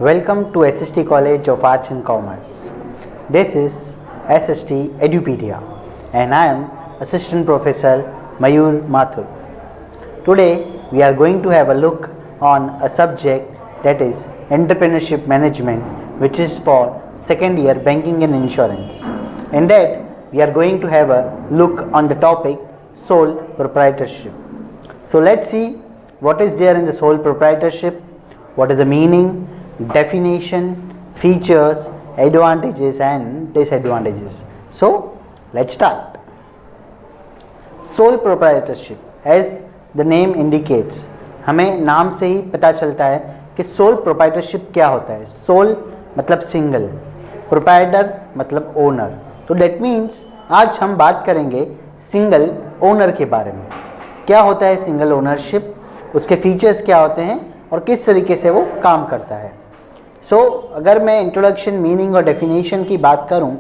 Welcome to SST College of Arts and Commerce. This is SST Edupedia and I am Assistant Professor Mayur Mathur. Today we are going to have a look on a subject that is Entrepreneurship Management, which is for second year Banking and Insurance. In that we are going to have a look on the topic Sole Proprietorship. So let's see what is there in the sole proprietorship, what is the meaning, definition, features, advantages and disadvantages. So let's start. Sole proprietorship, as the name indicates, हमें नाम से ही पता चलता है कि sole proprietorship क्या होता है. सोल मतलब सिंगल, प्रोप्राइटर मतलब ओनर. तो डेट मीन्स आज हम बात करेंगे सिंगल ओनर के बारे में. क्या होता है सिंगल ओनरशिप, उसके फीचर्स क्या होते हैं और किस तरीके से वो काम करता है. अगर मैं इंट्रोडक्शन, मीनिंग और डेफिनेशन की बात करूं,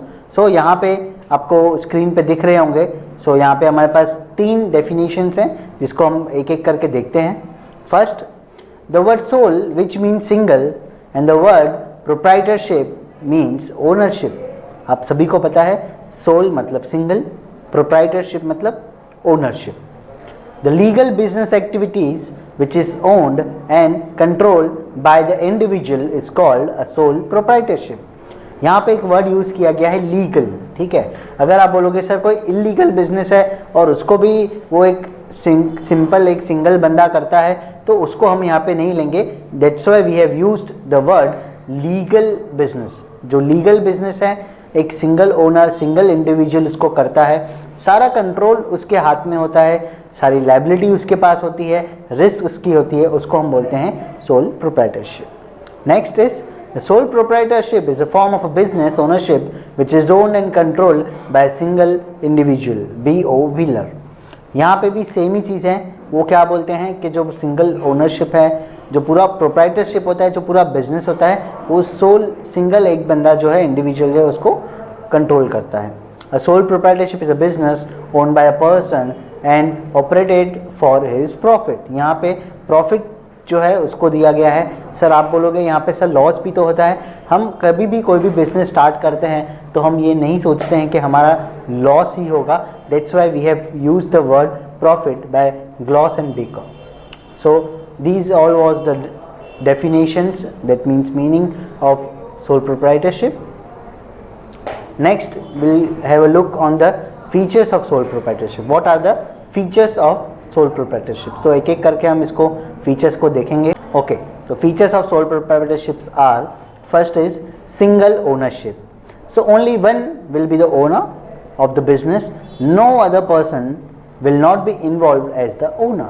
यहाँ पे आपको स्क्रीन पे दिख रहे होंगे. यहाँ पे हमारे पास 3 डेफिनेशंस हैं जिसको हम एक एक करके देखते हैं. First, the word sole which means single and the word proprietorship means ownership. आप सभी को पता है सोल मतलब सिंगल, प्रोप्राइटरशिप मतलब ownership. The legal business activities which is owned and controlled by the individual is called a sole proprietorship. यहाँ पे एक वर्ड यूज़ किया गया है लीगल. ठीक है, अगर आप बोलोगे सर कोई इलीगल बिजनेस है और उसको भी वो एक सिंपल एक सिंगल बंदा करता है तो उसको हम यहाँ पे नहीं लेंगे. That's why we have used the word legal business. जो लीगल बिजनेस है एक सिंगल ओनर, सिंगल इंडिविजुअल उसको करता है, सारा कंट्रोल उसके हाथ में होता है, सारी लायबिलिटी उसके पास होती है, रिस्क उसकी होती है, उसको हम बोलते हैं sole proprietorship. Next is the sole proprietorship is a form of a business ownership which is owned and controlled by single individual, BO wheeler. यहाँ पे भी सेम ही चीज़ है. वो क्या बोलते हैं कि जो सिंगल ओनरशिप है, जो पूरा प्रोप्राइटरशिप होता है, जो पूरा बिजनेस होता है, वो सोल सिंगल एक बंदा जो है इंडिविजुअल है उसको कंट्रोल करता है. A sole proprietorship is a business owned by a person and operated for his profit. यहाँ पे प्रॉफिट जो है उसको दिया गया है. सर आप बोलोगे यहाँ पे सर लॉस भी तो होता है. हम कभी भी कोई भी बिजनेस स्टार्ट करते हैं तो हम ये नहीं सोचते हैं कि हमारा लॉस ही होगा. That's why we have used the word profit by gloss and baker. So these all was the definitions, that means meaning of sole proprietorship. Next we'll have a look on the features of sole proprietorship. What are the features of sole proprietorship? So एक एक करके हम इसको features को देखेंगे. Okay, so features of sole proprietorships are, first is single ownership. So only one will be the owner of the business, no other person will not be involved as the owner.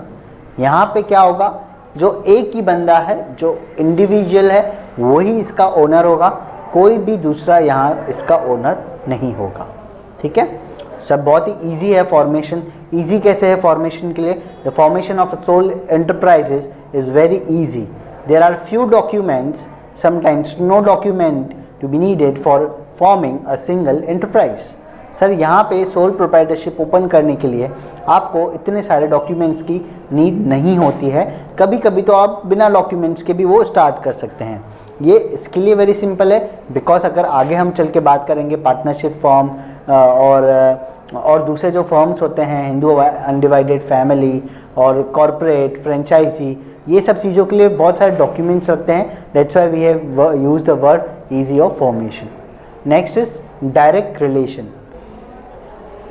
यहाँ पे क्या होगा, जो एक ही बंदा है, जो individual है, वही इसका ओनर होगा, कोई भी दूसरा यहाँ इसका ओनर नहीं होगा. ठीक है, सब बहुत ही इजी है. फॉर्मेशन इजी कैसे है फॉर्मेशन के लिए? The formation of sole enterprises is very easy. There are few documents, sometimes no document to be needed for forming a single enterprise. Sir यहाँ पे सोल प्रोप्राइटरशिप ओपन करने के लिए आपको इतने सारे डॉक्यूमेंट्स की नीड नहीं होती है. कभी कभी तो आप बिना डॉक्यूमेंट्स के भी वो स्टार्ट कर सकते हैं. ये इसके लिए वेरी सिंपल है, बिकॉज अगर आगे हम चल के बात करेंगे पार्टनरशिप फॉर्म और दूसरे जो फॉर्म्स होते हैं, हिंदू अनडिवाइडेड फैमिली और कॉरपोरेट, फ्रेंचाइजी, ये सब चीज़ों के लिए बहुत सारे डॉक्यूमेंट्स लगते हैं. That's why we have used the word easy of formation. Next is direct relation.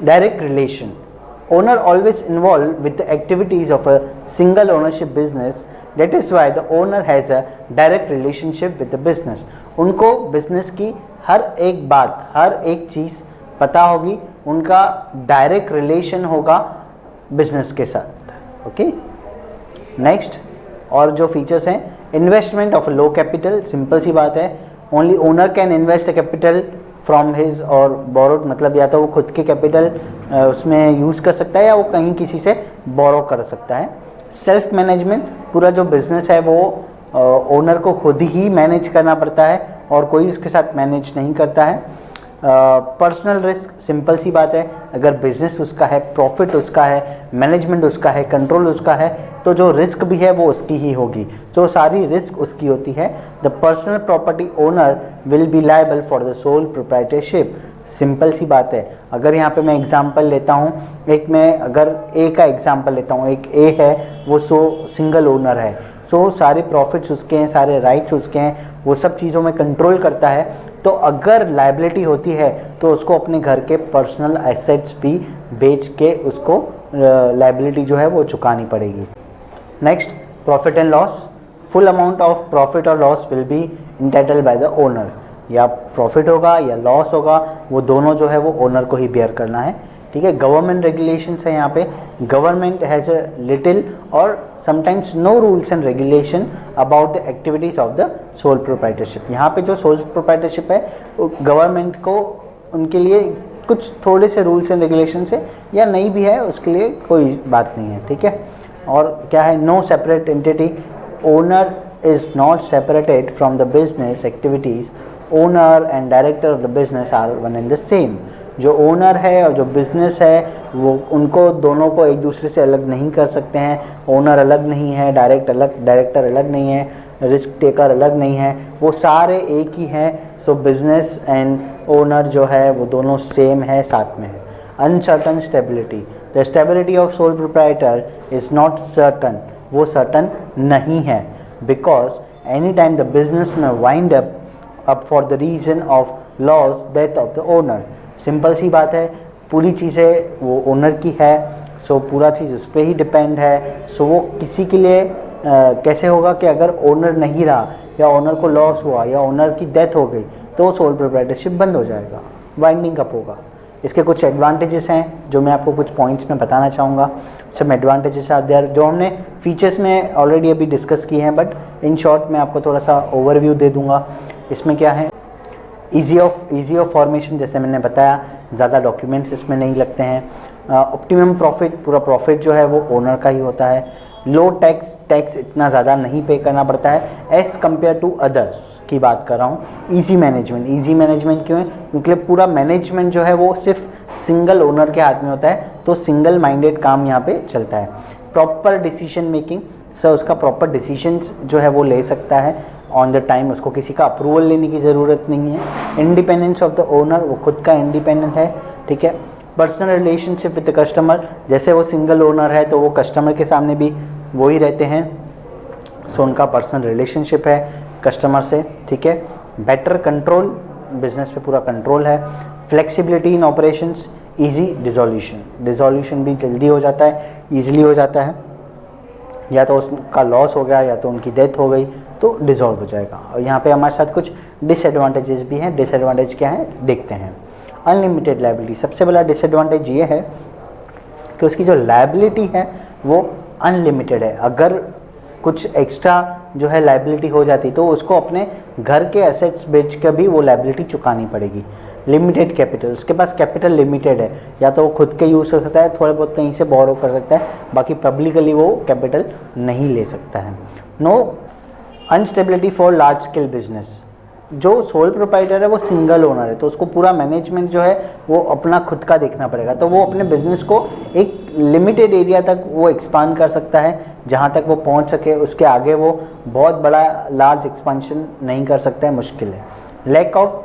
Direct relation. Owner always involved with the activities of a single ownership business. That is why the owner has a direct relationship with the business. उनको business की हर एक बात, हर एक चीज़ पता होगी, उनका direct relation होगा business के साथ. ओके, नेक्स्ट और जो फीचर्स हैं, investment of low capital. Simple सी बात है, only owner can invest the capital from his और बोरोड, मतलब या तो वो खुद के कैपिटल उसमें यूज़ कर सकता है या वो कहीं किसी से बोरो कर सकता है. सेल्फ मैनेजमेंट, पूरा जो बिजनेस है वो ओनर को खुद ही मैनेज करना पड़ता है और कोई उसके साथ मैनेज नहीं करता है. पर्सनल रिस्क, सिंपल सी बात है, अगर बिजनेस उसका है, प्रॉफिट उसका है, मैनेजमेंट उसका है, कंट्रोल उसका है, तो जो रिस्क भी है वो उसकी ही होगी, तो सारी रिस्क उसकी होती है। The personal property owner will be liable for the sole proprietorship. Simple सी बात है। अगर यहाँ पे मैं एग्जांपल लेता हूँ, एक मैं अगर ए का एग्जांपल लेता हूँ, एक ए है वो सिंगल ओनर है, सारे प्रॉफिट्स उसके हैं, सारे राइट्स उसके हैं, वो सब चीज़ों में कंट्रोल करता है, तो अगर लायबिलिटी होती है तो उसको अपने घर के पर्सनल एसेट्स भी बेच के उसको लायबिलिटी जो है वो चुकानी पड़ेगी। Next, profit and loss. Full amount of profit और loss will be entitled by the owner. या प्रॉफिट होगा या लॉस होगा, वो दोनों जो है वो ओनर को ही बेयर करना है। ठीक है, गवर्नमेंट रेगुलेशंस है यहाँ पे। Government has a little or sometimes no rules and regulation about the activities of the sole proprietorship. यहाँ पे जो सोल प्रोप्राइटरशिप है गवर्नमेंट को उनके लिए कुछ थोड़े से रूल्स एंड रेगुलेशन है, या नहीं भी है उसके लिए कोई बात नहीं है। ठीक है, और क्या है, no separate entity, owner is not separated from the business activities, owner and director of the business are one and the same. जो ओनर है और जो बिजनेस है वो उनको दोनों को एक दूसरे से अलग नहीं कर सकते हैं। ओनर अलग नहीं है, डायरेक्टर अलग नहीं है, रिस्क टेकर अलग नहीं है, वो सारे एक ही हैं। सो बिजनेस एंड ओनर जो है वो दोनों सेम है, साथ में है। Uncertain stability, the stability of sole proprietor is not certain, वो सर्टन नहीं है, because any time the business may wind up for the reason of loss death of the owner. Simple सी बात है, पूरी चीज़ें वो ओनर की है, सो पूरा चीज़ उस पर ही डिपेंड है। सो वो किसी के लिए कैसे होगा कि अगर ओनर नहीं रहा या ओनर को लॉस हुआ या ओनर की डेथ हो गई तो सोल प्रोप्राइटरशिप बंद हो जाएगा, वाइंडिंग अप होगा। इसके कुछ एडवांटेजेस हैं जो मैं आपको कुछ पॉइंट्स में बताना चाहूँगा। सब एडवांटेजेस आर देयर जो हमने फीचर्स में ऑलरेडी अभी डिस्कस किए हैं, बट इन शॉर्ट मैं आपको थोड़ा सा ओवरव्यू दे दूँगा। इसमें क्या है, ईजी ऑफ फॉर्मेशन, जैसे मैंने बताया, ज़्यादा डॉक्यूमेंट्स इसमें नहीं लगते हैं। ऑप्टिमम प्रॉफिट, पूरा प्रॉफिट जो है वो ओनर का ही होता है। लो टैक्स इतना ज़्यादा नहीं पे करना पड़ता है एज़ कम्पेयर टू अदर्स की बात कर रहा हूँ। ईजी मैनेजमेंट क्यों है, क्योंकि पूरा मैनेजमेंट जो है वो सिर्फ सिंगल ओनर के हाथ में होता है, तो सिंगल माइंडेड काम यहाँ पे चलता है। प्रॉपर डिसीजन मेकिंग, सर उसका प्रॉपर डिसीजंस जो है वो ले सकता है ऑन द टाइम, उसको किसी का अप्रूवल लेने की ज़रूरत नहीं है। इंडिपेंडेंस ऑफ द ओनर, वो खुद का इंडिपेंडेंट है। ठीक है, personal relationship with the customer, जैसे वो सिंगल ओनर है तो वो कस्टमर के सामने भी वो ही रहते हैं, सो उनका पर्सनल रिलेशनशिप है कस्टमर से। ठीक है, बेटर कंट्रोल, बिजनेस पे पूरा कंट्रोल है। फ्लेक्सिबिलिटी इन ऑपरेशंस, इजी डिसोल्यूशन भी जल्दी हो जाता है, ईजिली हो जाता है। या तो उसका लॉस हो गया या तो उनकी डेथ हो गई तो डिसॉल्व हो जाएगा। और यहाँ पे हमारे साथ कुछ डिसएडवांटेजेस भी हैं। डिसएडवांटेज क्या है देखते हैं। अनलिमिटेड लायबिलिटी, सबसे बड़ा डिसएडवांटेज ये है कि उसकी जो लायबिलिटी है वो अनलिमिटेड है। अगर कुछ एक्स्ट्रा जो है लायबिलिटी हो जाती तो उसको अपने घर के एसेट्स बेच कर भी वो लायबिलिटी चुकानी पड़ेगी। लिमिटेड कैपिटल, उसके पास कैपिटल लिमिटेड है, या तो वो खुद के यूज़ कर सकता है, थोड़े बहुत कहीं से बोरो कर सकता है, बाकी पब्लिकली वो कैपिटल नहीं ले सकता है। No unstability for large scale business, जो सोल प्रोप्राइटर है वो सिंगल ओनर है तो उसको पूरा मैनेजमेंट जो है वो अपना खुद का देखना पड़ेगा, तो वो अपने बिजनेस को एक लिमिटेड एरिया तक वो एक्सपांड कर सकता है, जहाँ तक वो पहुँच सके, उसके आगे वो बहुत बड़ा लार्ज एक्सपांशन नहीं कर सकता है, मुश्किल है। लैक ऑफ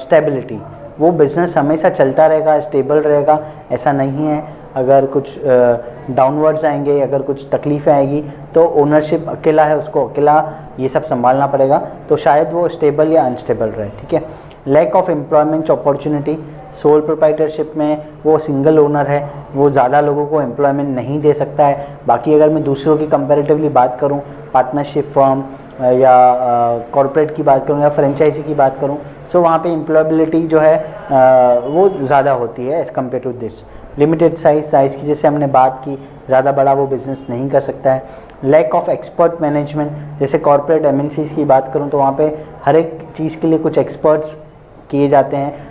स्टेबिलिटी, वो बिज़नेस हमेशा चलता रहेगा, स्टेबल रहेगा, ऐसा नहीं है। अगर कुछ डाउनवर्ड्स आएंगे, अगर कुछ तकलीफ़ें आएगी तो ओनरशिप अकेला है, उसको अकेला ये सब संभालना पड़ेगा, तो शायद वो स्टेबल या अनस्टेबल रहे। ठीक है, lack of employment opportunity, sole proprietorship में वो सिंगल ओनर है, वो ज़्यादा लोगों को एम्प्लॉयमेंट नहीं दे सकता है। बाकी अगर मैं दूसरों की कंपैरेटिवली बात करूं, पार्टनरशिप फर्म या कॉरपोरेट की बात करूं या फ्रेंचाइजी की बात करूं, सो वहाँ पे एम्प्लॉयबिलिटी जो है वो ज़्यादा होती है as compare to this. Limited size की जैसे हमने बात की, ज़्यादा बड़ा वो बिज़नेस नहीं कर सकता है। लैक ऑफ एक्सपर्ट मैनेजमेंट, जैसे कॉरपोरेट एमएनसीज़ की बात करूँ तो वहाँ पे हर एक चीज़ के लिए कुछ एक्सपर्ट्स किए जाते हैं।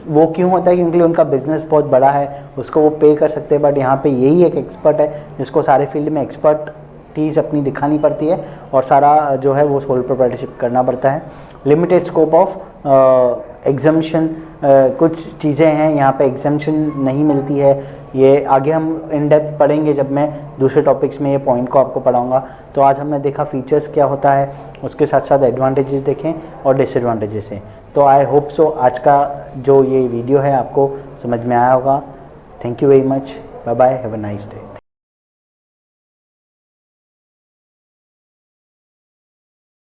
वो क्यों होता है, क्योंकि उनका बिजनेस बहुत बड़ा है, उसको वो पे कर सकते हैं, बट यहाँ पे यही एक एक्सपर्ट है जिसको सारे फील्ड में एक्सपर्टीज अपनी दिखानी पड़ती है और सारा जो है वो सोल प्रोप्राइटरशिप करना पड़ता है। लिमिटेड स्कोप ऑफ एग्जम्पशन, कुछ चीज़ें हैं यहाँ पे एग्जामेशन नहीं मिलती है, ये आगे हम इन डेप्थ पढ़ेंगे जब मैं दूसरे टॉपिक्स में ये पॉइंट को आपको पढ़ाऊँगा। तो आज हमने देखा फीचर्स क्या होता है, उसके साथ साथ एडवांटेजेस देखें और डिसएडवांटेजेस हैं। तो आई होप सो आज का जो ये वीडियो है आपको समझ में आया होगा। Thank you very much, bye bye, have a nice day.